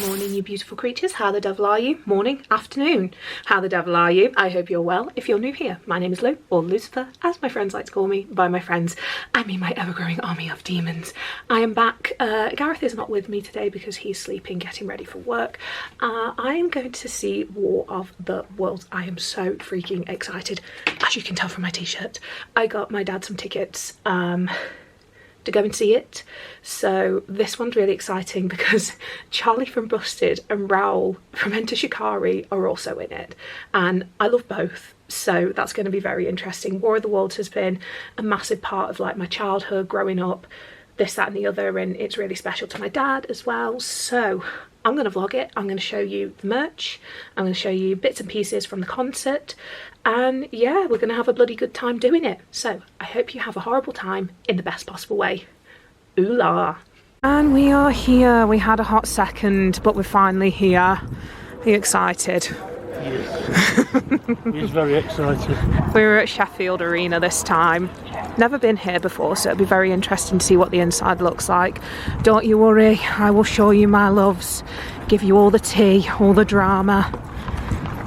Morning, you beautiful creatures. How the devil are you? Morning, afternoon. How the devil are you? I hope you're well. If you're new here, my name is Lou, or Lucifer, as my friends like to call me. By my friends, I mean my ever-growing army of demons. I am back. Gareth is not with me today because he's sleeping, getting ready for work. I am going to see War of the Worlds. I am so freaking excited. As you can tell from my t-shirt, I got my dad some tickets to go and see it. So this one's really exciting because Charlie from Busted and Raoul from Enter Shikari are also in it, and I love both, so that's going to be very interesting. War of the Worlds has been a massive part of like my childhood growing up, this, that and the other, and it's really special to my dad as well. So I'm going to vlog it. I'm going to show you the merch, I'm going to show you bits and pieces from the concert, and yeah, we're going to have a bloody good time doing it. So I hope you have a horrible time in the best possible way. Ooh la. And we are here. We had a hot second, but we're finally here. Are you excited? Yes. He's very excited. We were at Sheffield Arena this time. Never been here before, so it'll be very interesting to see what the inside looks like. Don't you worry, I will show you, my loves. Give you all the tea, all the drama.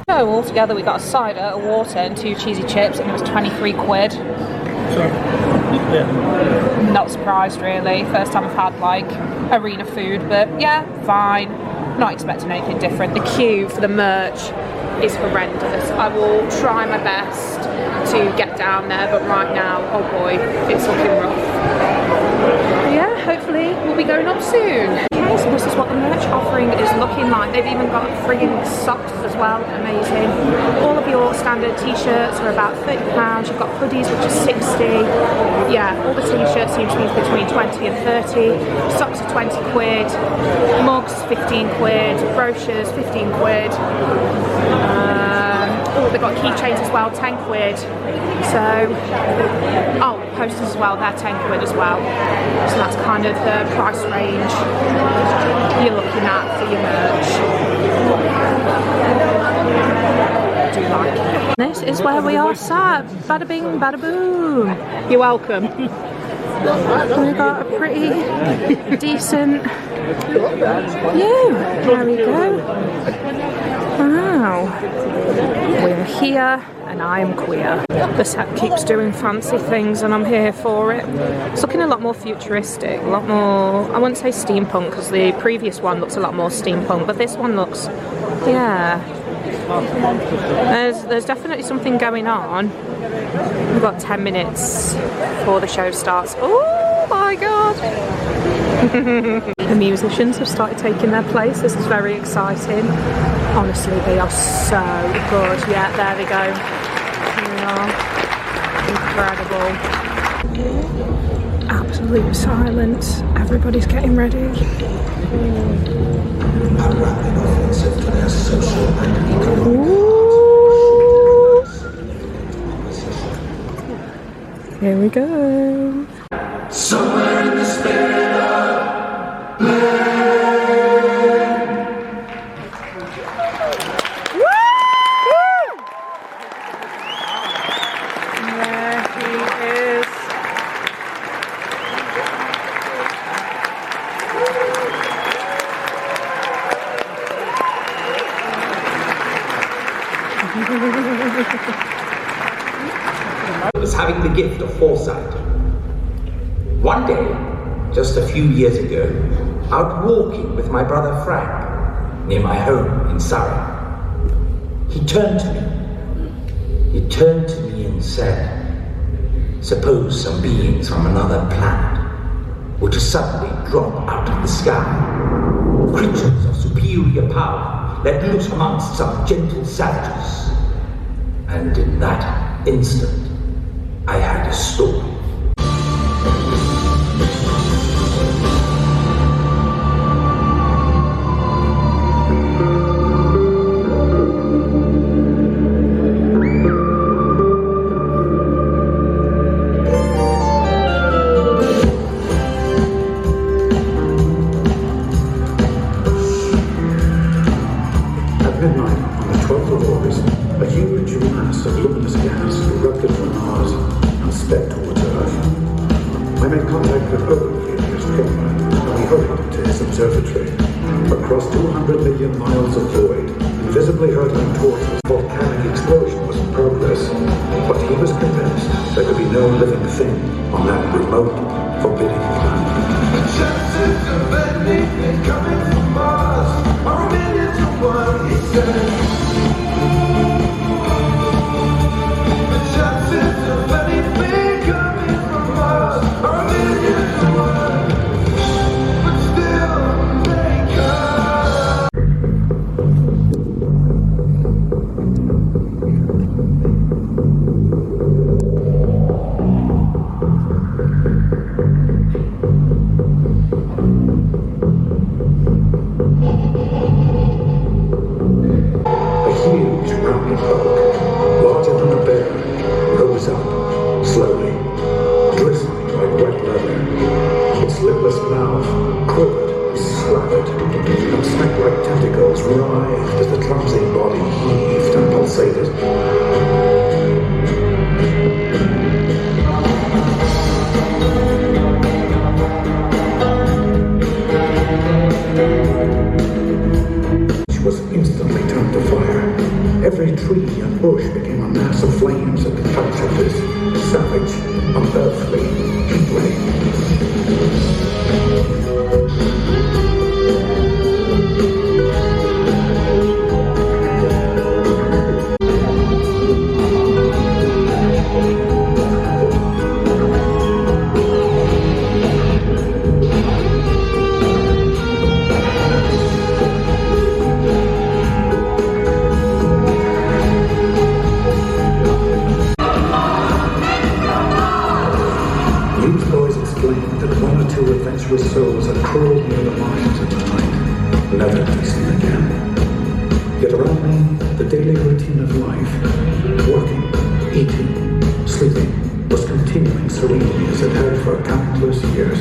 So altogether we got a cider, a water and 2 cheesy chips, and it was 23 quid. Yeah. Not surprised really. First time I've had like arena food, but yeah, fine. Not expecting anything different. The queue for the merch is horrendous. I will try my best to get down there, but right now, oh boy, it's looking rough. But yeah, hopefully we'll be going up soon. Okay, so this is what the merch offering is looking like. They've even got frigging socks as well, amazing. All of your standard t-shirts are about £30. You've got hoodies, which is 60. Yeah, all the t-shirts seem to be between 20 and 30. Socks are 20 quid. Mugs, 15 quid. Brochures, 15 quid. Oh, they've got keychains as well, 10 quid. So, oh, posters as well, they're 10 quid as well. So that's kind of the price range you're looking at for your merch. I do like it. This is where we are sat. Bada bing, bada boom. You're welcome. We've got a pretty decent view. There we go. Wow. We're here and I am queer. The set keeps doing fancy things and I'm here for it. It's looking a lot more futuristic, a lot more, I wouldn't say steampunk because the previous one looks a lot more steampunk, but this one looks, yeah. There's definitely something going on. We've got 10 minutes before the show starts. Oh my god! The musicians have started taking their place. This is very exciting. Honestly, they are so good. Yeah, there they go. They are incredible. Absolute silence. Everybody's getting ready. Ooh. Here we go. Somewhere in the spirit of was having the gift of foresight. One day, just a few years ago, out walking with my brother Frank near my home in Surrey, he turned to me. He turned to me and said, "Suppose some beings from another planet were to suddenly drop out of the sky, creatures of superior power let loose amongst some gentle savages." And in that instant, I had a story. At midnight on the 12th of August, a huge mass of luminous gas erupted from Mars and sped towards Earth. I made contact with Owen via the astronomer, and we hurried to his observatory. Across 200 million miles of void, invisibly hurtling towards us, volcanic explosion was in progress. But he was convinced there could be no living thing on that remote, forbidding planet. The chances of anything coming from Mars are a million to one, he said. The chances of anything coming from Mars are a million to one, but still they come. A huge rounded bug, larger than a bear, rose up, slowly, glistening like wet leather. Its lipless mouth quivered, slavered, and snake-like tentacles writhed as the clumsy body heaved and pulsated. Was instantly turned to fire. Every tree and bush became a mass of flames at the touch of this savage, unearthly heat ray. Newsboys explained that one or two adventurous souls had crawled near the Martians in the night, never to be seen again. Yet around me, the daily routine of life, working, eating, sleeping, was continuing serenely as it had for countless years.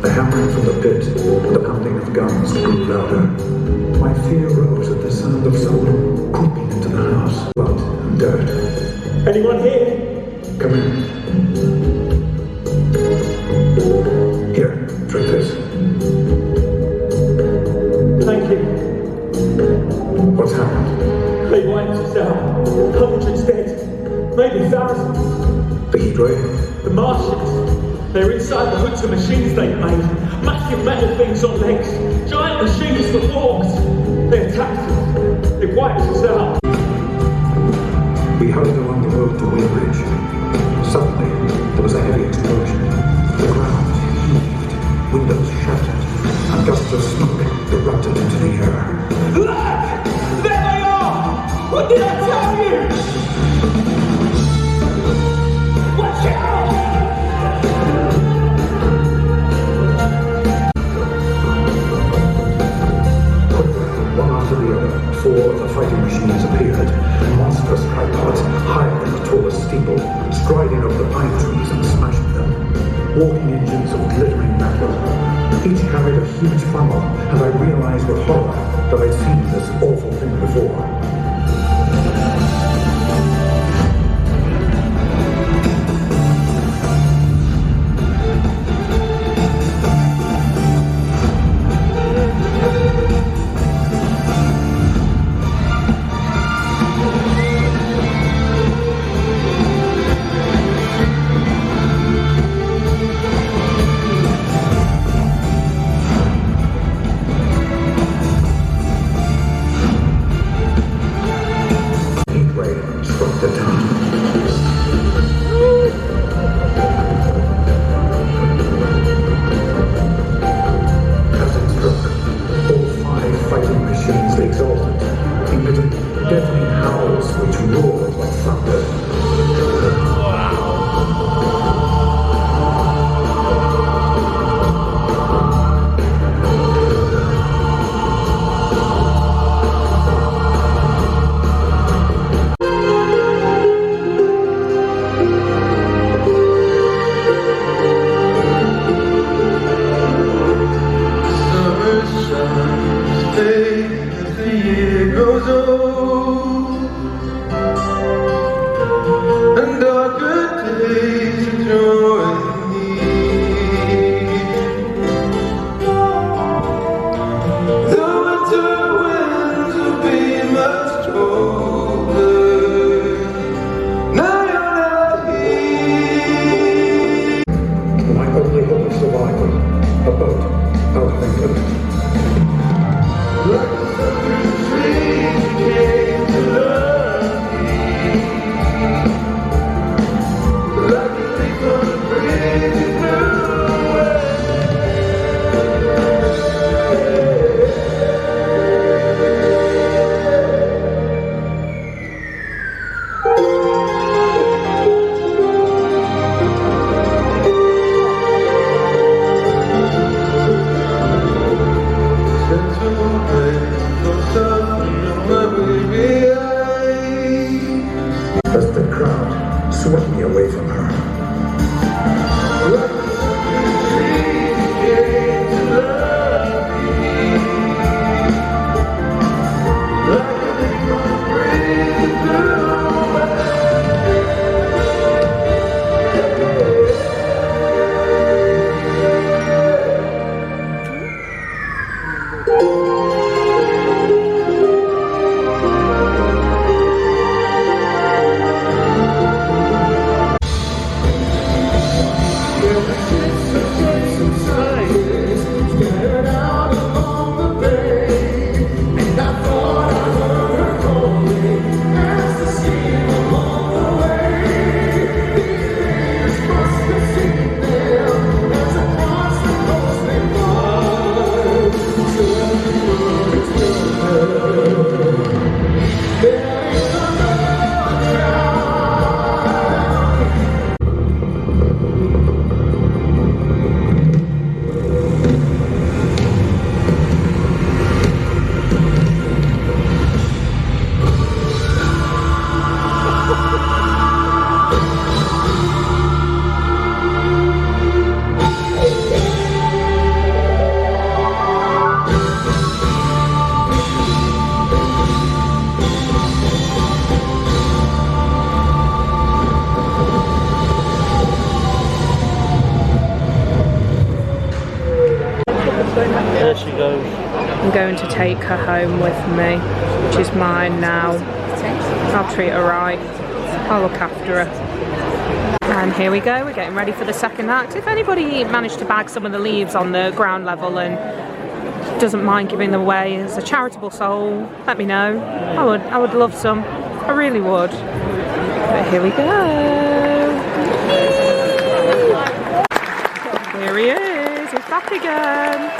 The hammering from the pit, the pounding of guns grew louder. My fear rose at the sound of someone creeping into the house. Blood and dirt. Anyone here? Come in. Here, drink this. Thank you. What's happened? They wiped us out. Hundreds dead. Maybe thousands. The heat ray? The Martians. They're inside the hoods of machines they've made. Massive metal things on legs. Giant machines for forks. They attacked us. They wiped us out. We hurried along the road to Weybridge. Suddenly, there was a heavy explosion. The ground heaved, windows shattered, and gusts of smoke erupted into the air. Look! There they are! What did I tell you? Watch out! One after the other, four of the fighting machines appeared, monstrous tripods higher than the tallest steeple, striding over the pine trees and smashing them. Walking engines of glittering metal. Each carried a huge funnel, and I realized with horror that I'd seen this awful thing before. As the crowd swept me away from her. There she goes. I'm going to take her home with me, which is mine now. I'll treat her right. I'll look after her. And here we go, we're getting ready for the second act. If anybody managed to bag some of the leaves on the ground level and doesn't mind giving them away as a charitable soul, let me know. I would love some. I really would. But here we go. Here he is, he's back again.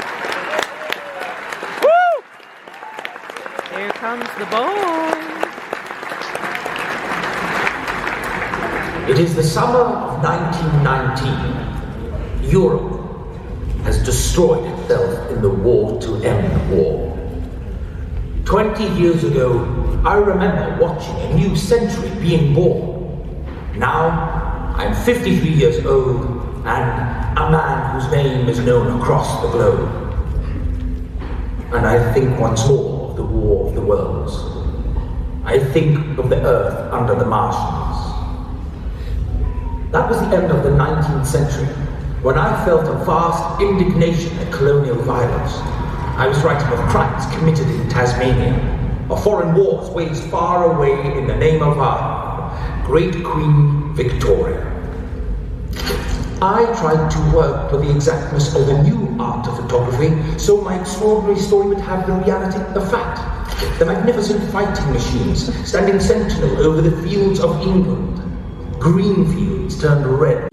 Woo! Here comes the boy. It is the summer of 1919. Europe has destroyed itself in the war to end war. 20 years ago, I remember watching a new century being born. Now, I'm 53 years old and a man whose name is known across the globe. And I think once more of the War of the Worlds. I think of the Earth under the Martians. That was the end of the 19th century, when I felt a vast indignation at colonial violence. I was writing of crimes committed in Tasmania, of foreign wars waged far away in the name of our great Queen Victoria. I tried to work for the exactness of the new art of photography, so my extraordinary story would have the reality of fact. The magnificent fighting machines standing sentinel over the fields of England. Green fields turned red.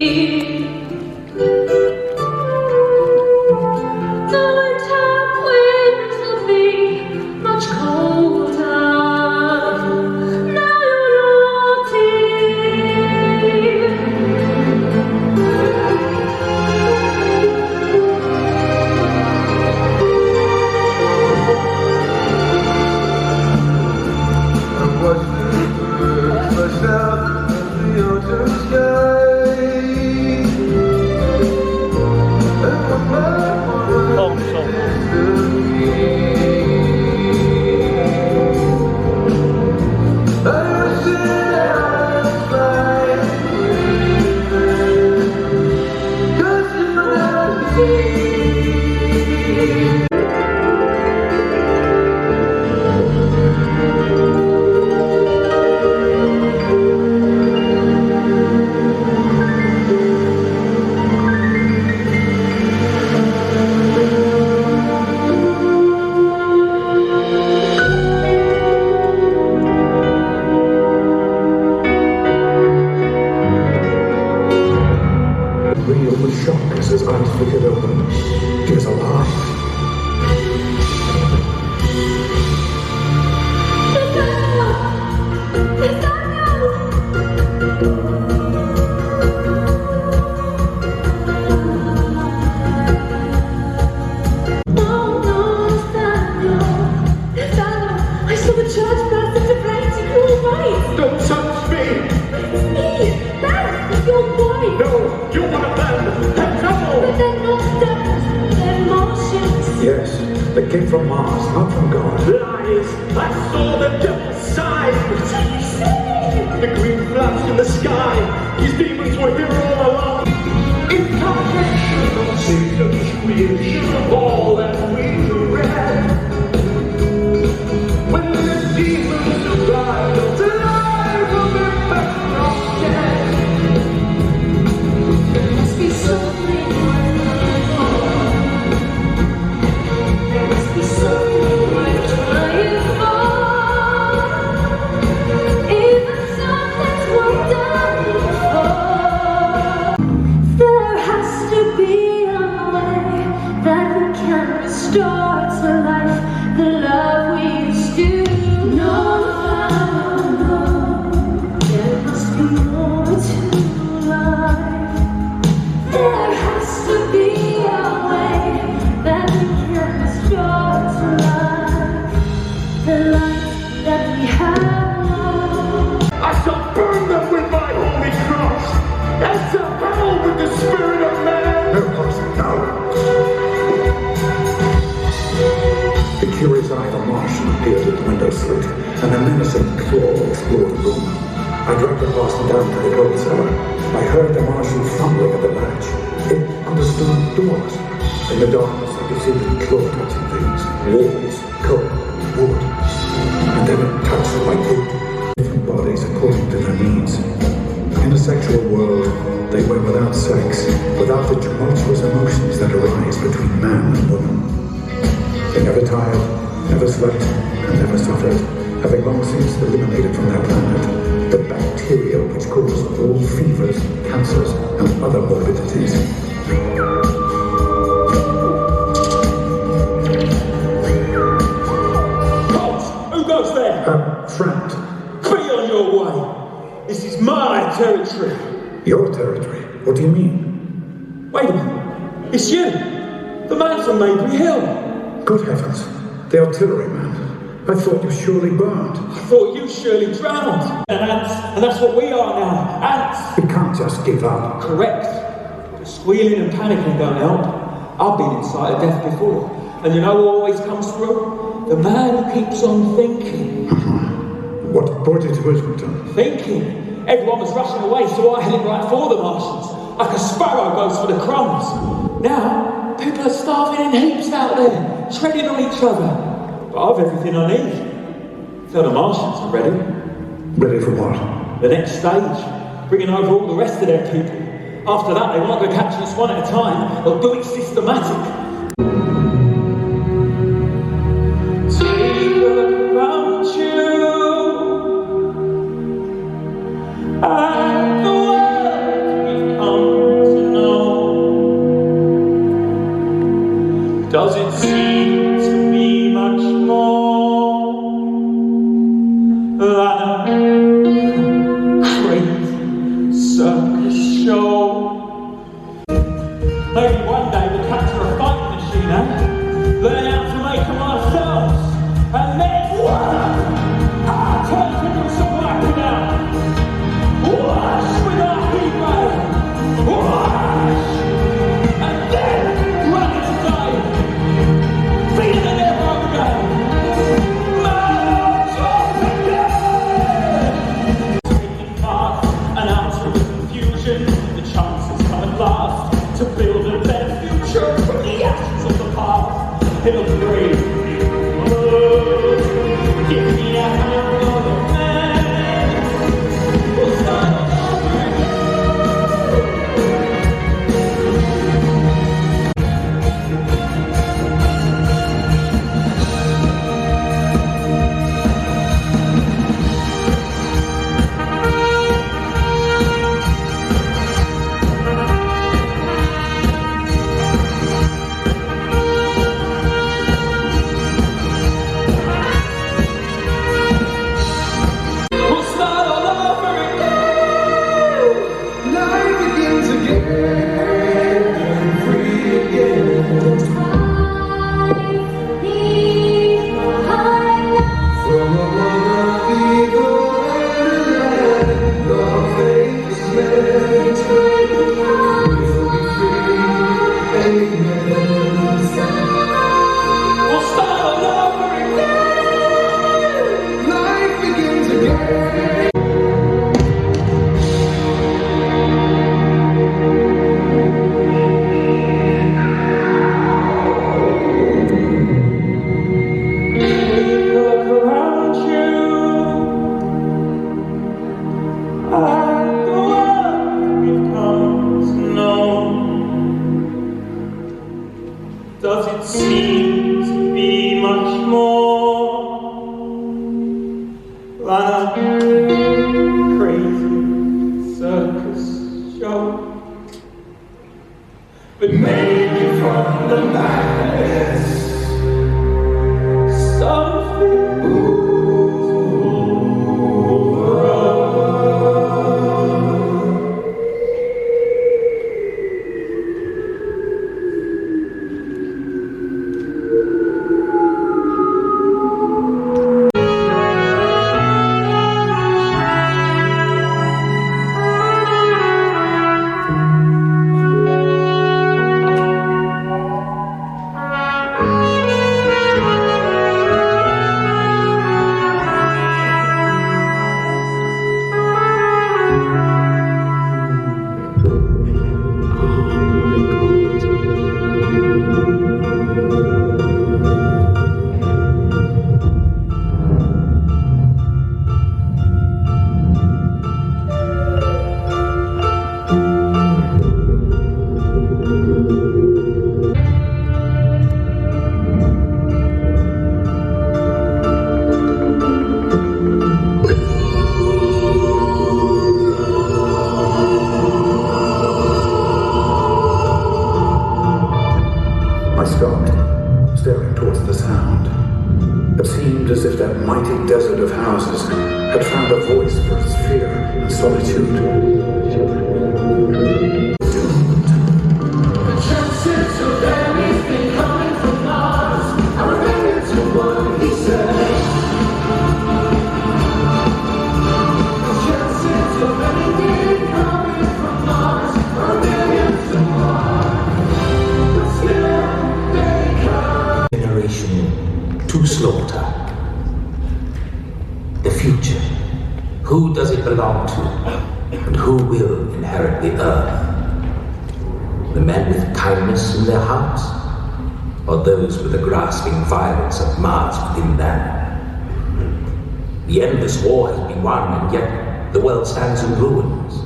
with shock as his eyes flickered open. He was alive. Don't touch me! It's me! That's your wife! No, you're one of them! Hey, trouble! But they're not devils, they're Martians! Yes, they came from Mars, not from God. Lies! I saw the devil's side! The green flash in the sky! These demons were here all along! Incarnation of Satan's creation of all that we read! When the demons arrived, alive of their back not dead! There must be something there must be something worth trying for. Even something's worth dying for. There has to be a way that we can restore to life the love we used to know. There must be more to life. There has to be a way that we can restore to life the life that we have known. I shall burn them with my holy cross! And to hell with the spirit of man! No, Parson, no. The curious eye of a Martian appeared at the window slit, and a menacing claw explored the room. I dragged the parson down to the coal cellar. I heard the Martian fumbling at the latch. It understood doors. In the darkness, I could see the claw touching things. Walls, coal, wood. And then it touched my foot. Different bodies according to their needs. In a sexual world, they were without sex, without the tumultuous emotions that arise between man and woman. They never tired, never slept, and never suffered, having long since eliminated from their planet the bacteria which cause all fevers, cancers, and other morbidities. Halt! Who goes there? Friend, Be on your way! This is my territory! your territory? What do you mean? Wait a minute! It's you! The man from Maybury Hill! Good heavens, the artillery man. I thought you surely burned. I thought you surely drowned! Ants! And that's what we are now! Ants! We can't just give up. Correct. The squealing and panicking don't help. I've been inside of death before. And you know who always comes through? The man who keeps on thinking. What brought you to Islington? Thinking. Everyone was rushing away, so I headed right for the Martians. Like a sparrow goes for the crumbs. Now, people are starving in heaps out there, treading on each other. But I've everything I need. So the Martians are ready. Ready for what? The next stage, bringing over all the rest of their people. After that, they won't go catching us one at a time. They'll do it systematic. Take a look around you and the world we've come to know. Does it seem to be much more than a crazy circus show? Maybe one day we'll capture a fight machine, eh? Learn how to make them ourselves, and then I'll turn into some whacking out. Wash with our hero, wash, and then run into life, feeling the devil again. March off again. Taking part and out of confusion, the chances come at last to build a better future from the ashes of the past. In a brave new world, give me a hand on the man. We'll start all over but maybe from the madness, something I stopped, staring towards the sound. It seemed as if that mighty desert of houses had found a voice for its fear and solitude. Doomed. The chances of anything coming from Mars are related to what he said. The chances of anything coming from Mars are related to one. But still, they come. Generation to slaughter. The future. Who does it belong to? And who will inherit the earth? The men with kindness in their hearts? Or those with the grasping violence of Mars within them? The endless war has been won, and yet the world stands in ruins,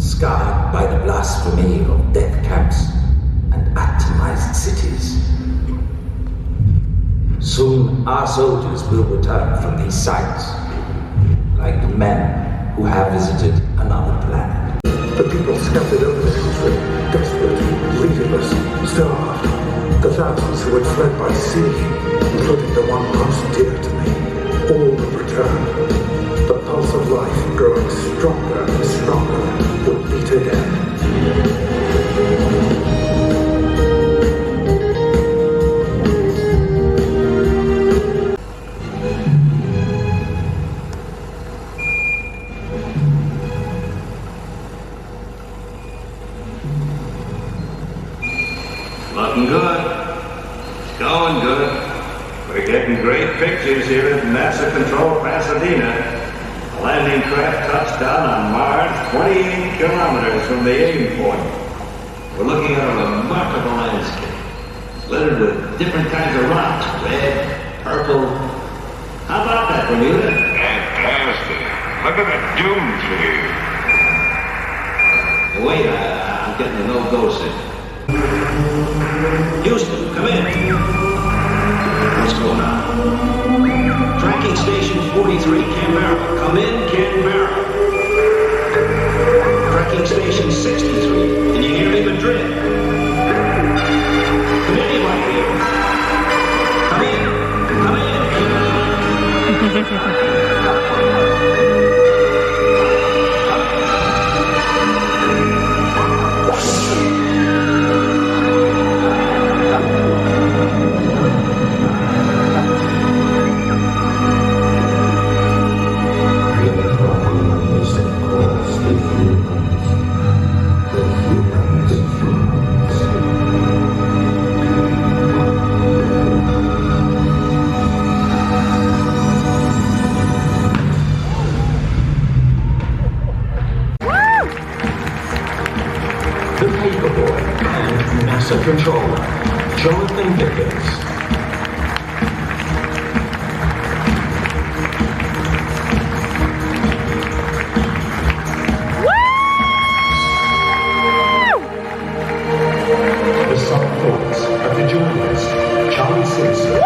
scarred by the blasphemy of death camps and atomized cities. Soon our soldiers will return from these sites, like the men who have visited another planet. The people scattered over the country, desperate, leaderless, starved. The thousands who had fled by sea, including the one most dear to me, all would return. The pulse of life, growing stronger and stronger, would beat again. Looking good. It's going good. We're getting great pictures here at NASA Control Pasadena. The landing craft touched down on Mars 28 kilometers from the aim point. We're looking at a remarkable landscape, littered with different kinds of rocks, red, purple. How about that, Bermuda? Fantastic. Look at the doom tree. Wait, I'm getting a no-go signal. Houston, come in. What's going on? Tracking station 43, Canberra. Come in, Canberra. Tracking station 63. Can you hear me, Madrid? Can anybody hear me? Come in. Come in. NASA controller, Jonathan Vickers. The soft thoughts of the journalist, Charlie Simpson.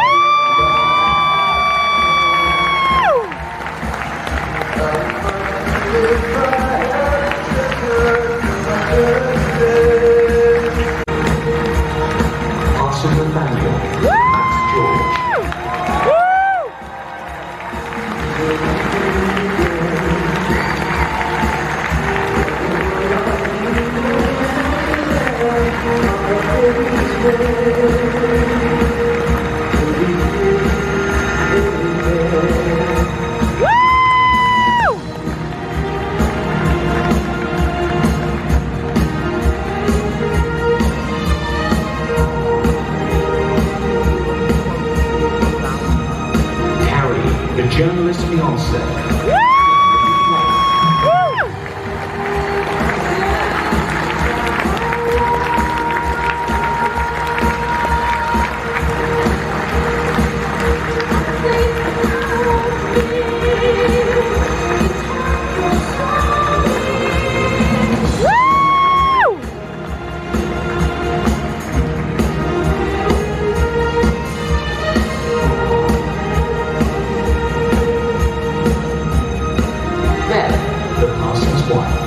The journalist's fiance. The Martians wife.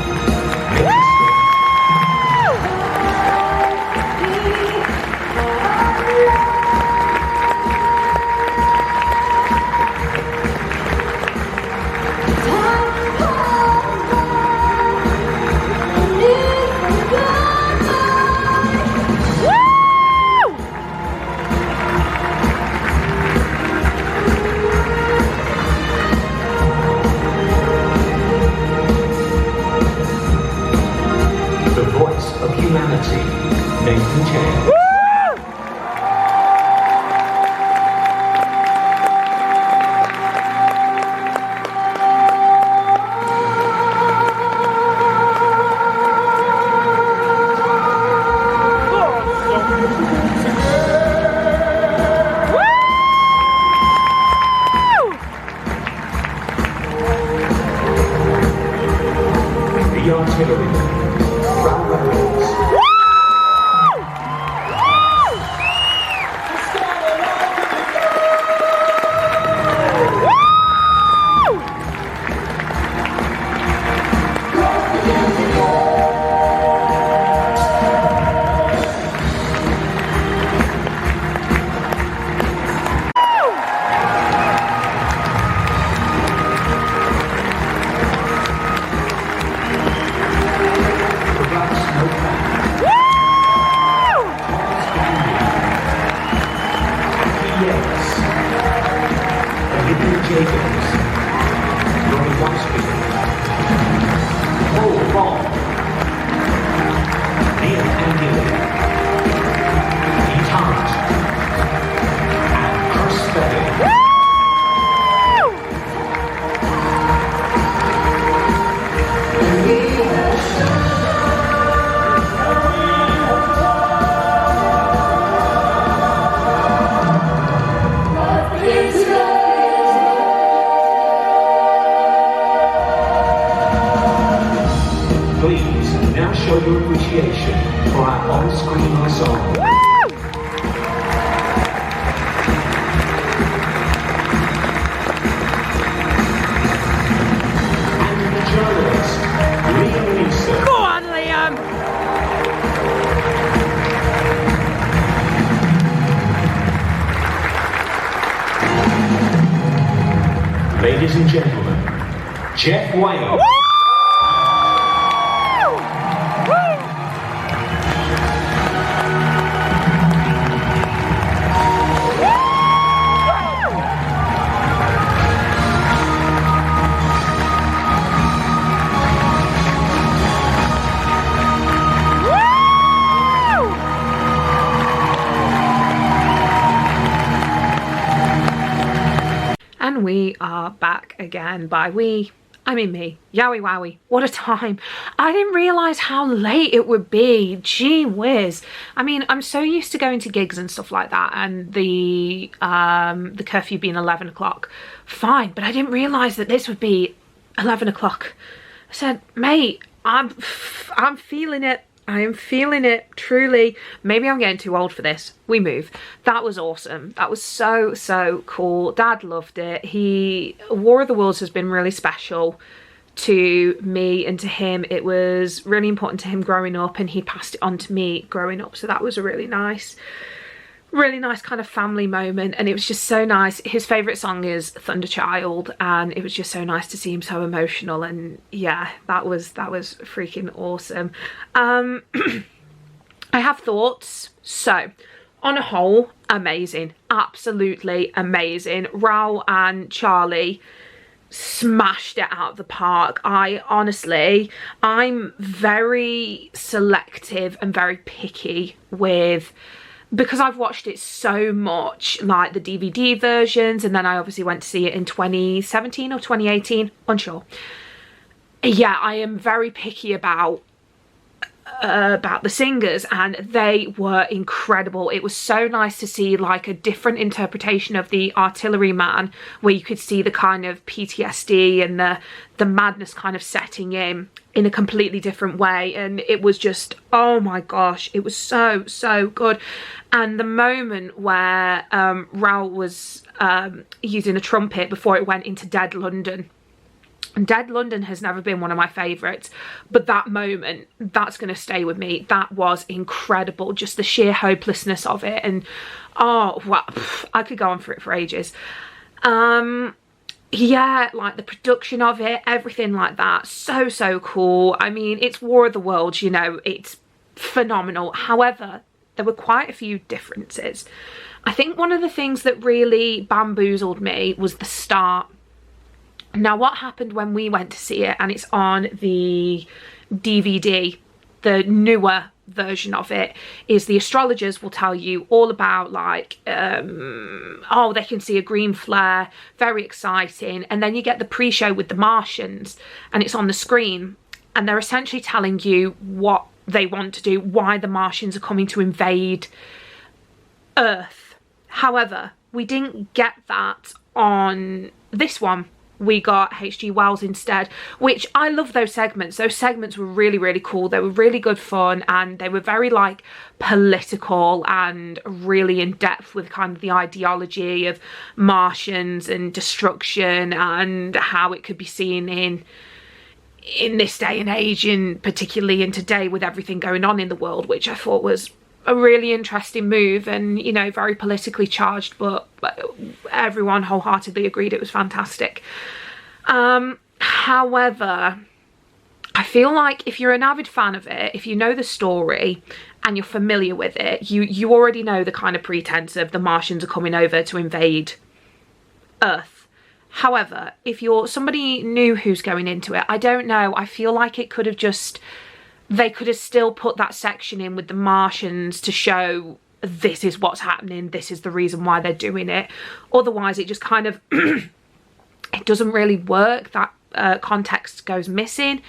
Of humanity, Nathan James. The artillery. Please now show your appreciation for our on-screen ensemble. And the journalist, Liam Neeson. Go on, Liam! Ladies and gentlemen, Jeff Wayne. And we are back again. By we, I mean me. Yowie wowie, what a time. I didn't realise how late it would be. Gee whiz. I mean, I'm so used to going to gigs and stuff like that and the curfew being 11 o'clock. Fine, but I didn't realise that this would be 11 o'clock. I said, mate, I'm feeling it. I am feeling it, truly. Maybe I'm getting too old for this. We move. That was awesome. That was so, so cool. Dad loved it. War of the Worlds has been really special to me and to him. It was really important to him growing up and he passed it on to me growing up. So that was a really nice kind of family moment, and it was just so nice. His favourite song is Thunderchild, and it was just so nice to see him so emotional, and yeah, that was freaking awesome. I have thoughts. So, on a whole, amazing. Absolutely amazing. Raoul and Charlie smashed it out of the park. I'm very selective and very picky with, because I've watched it so much, like the DVD versions, and then I obviously went to see it in 2017 or 2018, unsure. Yeah, I am very picky about the singers, and they were incredible. It was so nice to see like a different interpretation of the Artillery Man, where you could see the kind of PTSD and the madness kind of setting in a completely different way, and it was just, oh my gosh, it was so good. And the moment where Raoul was using a trumpet before it went into Dead London. Dead London has never been one of my favourites, but that moment, that's going to stay with me. That was incredible, just the sheer hopelessness of it. And oh, well, I could go on for it for ages. Yeah, like the production of it, everything like that, so cool. I mean, it's War of the Worlds, you know, it's phenomenal. However, there were quite a few differences. I think one of the things that really bamboozled me was the start. Now, what happened when we went to see it, and it's on the DVD, the newer version of it, is the astrologers will tell you all about like, oh, they can see a green flare, very exciting. And then you get the pre-show with the Martians, and it's on the screen, and they're essentially telling you what they want to do, why the Martians are coming to invade Earth. However, we didn't get that on this one. We got H.G. Wells instead, which I love those segments. Those segments were really cool. They were really good fun, and they were very like political and really in depth with kind of the ideology of Martians and destruction and how it could be seen in this day and age, and particularly in today with everything going on in the world, which I thought was a really interesting move, and you know, very politically charged, but everyone wholeheartedly agreed it was fantastic. However, I feel like if you're an avid fan of it, if you know the story and you're familiar with it, you already know the kind of pretense of the Martians are coming over to invade Earth. However, if you're somebody new who's going into it, I don't know, I feel like it could have just, they could have still put that section in with the Martians to show this is what's happening, this is the reason why they're doing it. Otherwise, it just kind of, it doesn't really work. That context goes missing.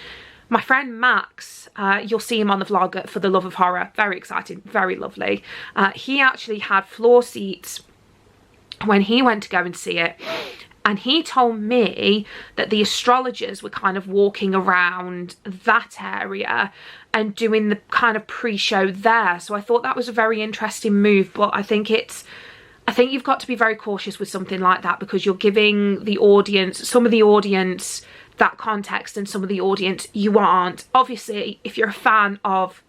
My friend Max, you'll see him on the vlog at For the Love of Horror. Very exciting, very lovely. He actually had floor seats when he went to go and see it. And he told me that the astrologers were kind of walking around that area and doing the kind of pre-show there. So I thought that was a very interesting move, but I think you've got to be very cautious with something like that, because you're giving the audience, some of the audience, that context, and some of the audience you aren't. Obviously, if you're a fan of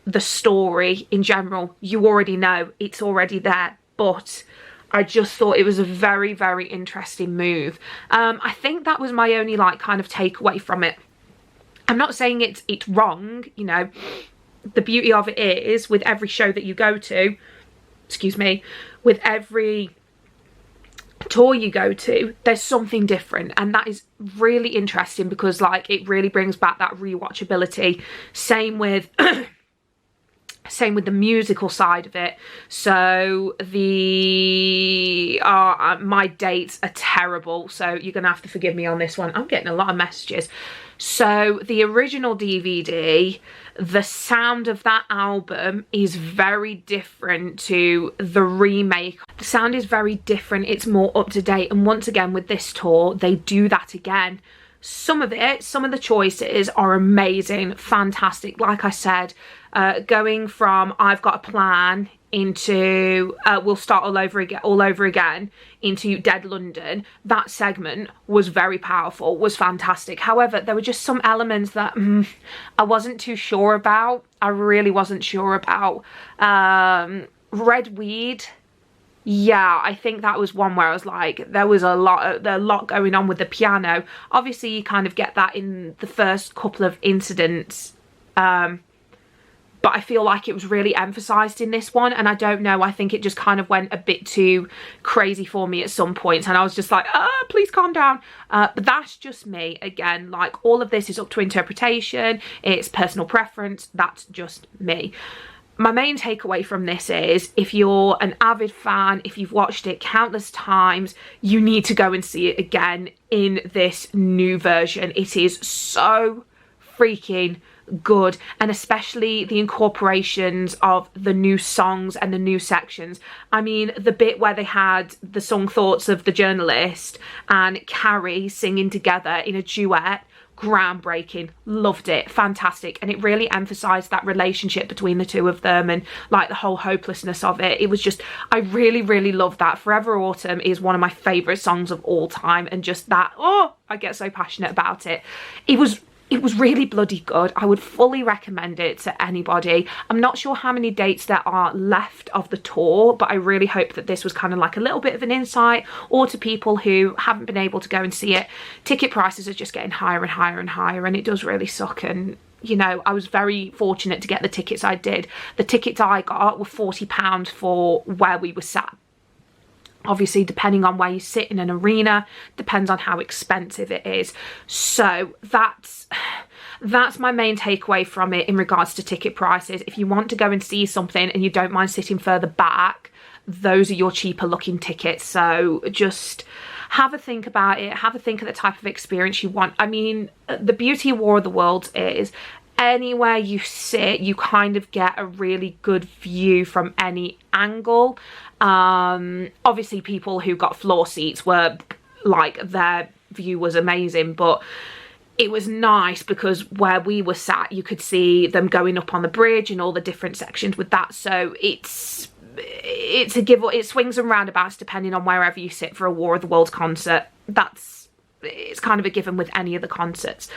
the story in general, you already know it's already there, but I just thought it was a very interesting move. I think that was my only like kind of takeaway from it. I'm not saying it's wrong, you know. The beauty of it is, with every show that you go to, excuse me, with every tour you go to, there's something different, and that is really interesting, because like it really brings back that rewatchability. Same with same with the musical side of it. So the my dates are terrible, so you're gonna have to forgive me on this one. I'm getting a lot of messages. So the original DVD, the sound of that album is very different to the remake. The sound is very different, it's more up to date, and once again with this tour they do that again. Some of it, some of the choices are amazing, fantastic. Like I said, going from I've Got a Plan into We'll Start All Over Again into Dead London, that segment was very powerful, was fantastic. However, there were just some elements that I wasn't too sure about. I really wasn't sure about. Red Weed, yeah, I think that was one where I was like, there was a lot going on with the piano. Obviously, you kind of get that in the first couple of incidents, but but I feel like it was really emphasised in this one, and I don't know, I think it just kind of went a bit too crazy for me at some points, and I was just like, please calm down. But that's just me. Again, like, all of this is up to interpretation, it's personal preference, that's just me. My main takeaway from this is, if you're an avid fan, if you've watched it countless times, you need to go and see it again in this new version. It is so freaking good, and especially the incorporations of the new songs and the new sections. I mean, the bit where they had the song Thoughts of the Journalist and Carrie singing together in a duet, groundbreaking, loved it, fantastic, and it really emphasized that relationship between the two of them and like the whole hopelessness of it. It was just, I really love that. Forever Autumn is one of my favorite songs of all time, and just that, oh, I get so passionate about it. It was really bloody good. I would fully recommend it to anybody. I'm not sure how many dates there are left of the tour, but I really hope that this was kind of like a little bit of an insight, or to people who haven't been able to go and see it. Ticket prices are just getting higher and higher and higher, and it does really suck. And, you know, I was very fortunate to get the tickets I did. The tickets I got were £40 for where we were sat. Obviously, depending on where you sit in an arena, depends on how expensive it is. So that's my main takeaway from it in regards to ticket prices. If you want to go and see something and you don't mind sitting further back, those are your cheaper looking tickets. So just have a think about it. Have a think of the type of experience you want. I mean, the beauty of War of the Worlds is anywhere you sit, you kind of get a really good view from any angle. Obviously, people who got floor seats were like, their view was amazing, but it was nice because where we were sat, you could see them going up on the bridge and all the different sections with that. So it's a give, it swings and roundabouts depending on wherever you sit for a War of the Worlds concert. It's kind of a given with any of the concerts,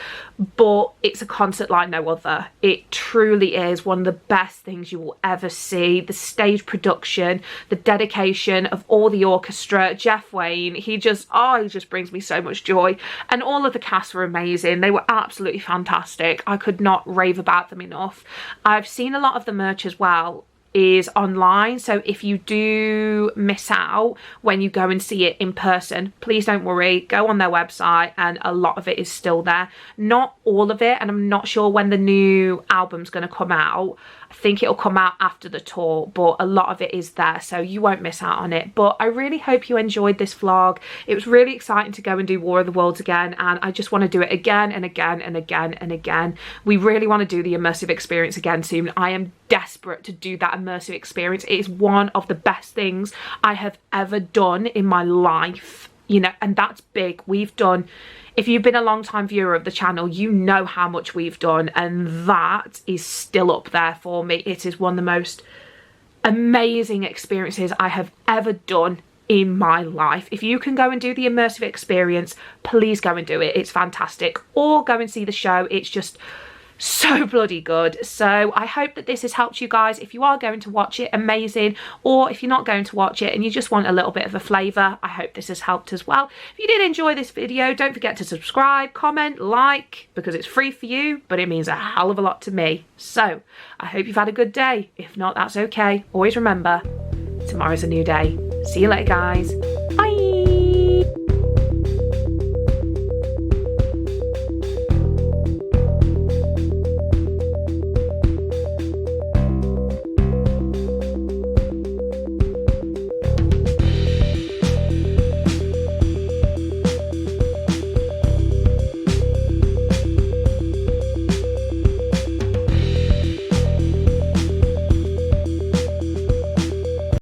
but it's a concert like no other. It truly is one of the best things you will ever see. The stage production, the dedication of all the orchestra, Jeff Wayne, he just brings me so much joy. And all of the cast were amazing. They were absolutely fantastic. I could not rave about them enough. I've seen a lot of the merch as well is online, so if you do miss out when you go and see it in person, please don't worry, go on their website and a lot of it is still there. Not all of it, and I'm not sure when the new album's going to come out. I think it'll come out after the tour, but a lot of it is there, so you won't miss out on it. But I really hope you enjoyed this vlog. It was really exciting to go and do War of the Worlds again, and I just want to do it again and again and again and again. We really want to do the immersive experience again soon. I am desperate to do that immersive experience. It is one of the best things I have ever done in my life, you know, and that's big. We've done, if you've been a long time viewer of the channel, you know how much we've done, and that is still up there for me. It is one of the most amazing experiences I have ever done in my life. If you can go and do the immersive experience, please go and do it. It's fantastic. Or go and see the show. It's just so bloody good. So I hope that this has helped you guys. If you are going to watch it, amazing. Or if you're not going to watch it and you just want a little bit of a flavour, I hope this has helped as well. If you did enjoy this video, don't forget to subscribe, comment, like, because it's free for you, but it means a hell of a lot to me. So I hope you've had a good day. If not, that's okay. Always remember, tomorrow's a new day. See you later, guys.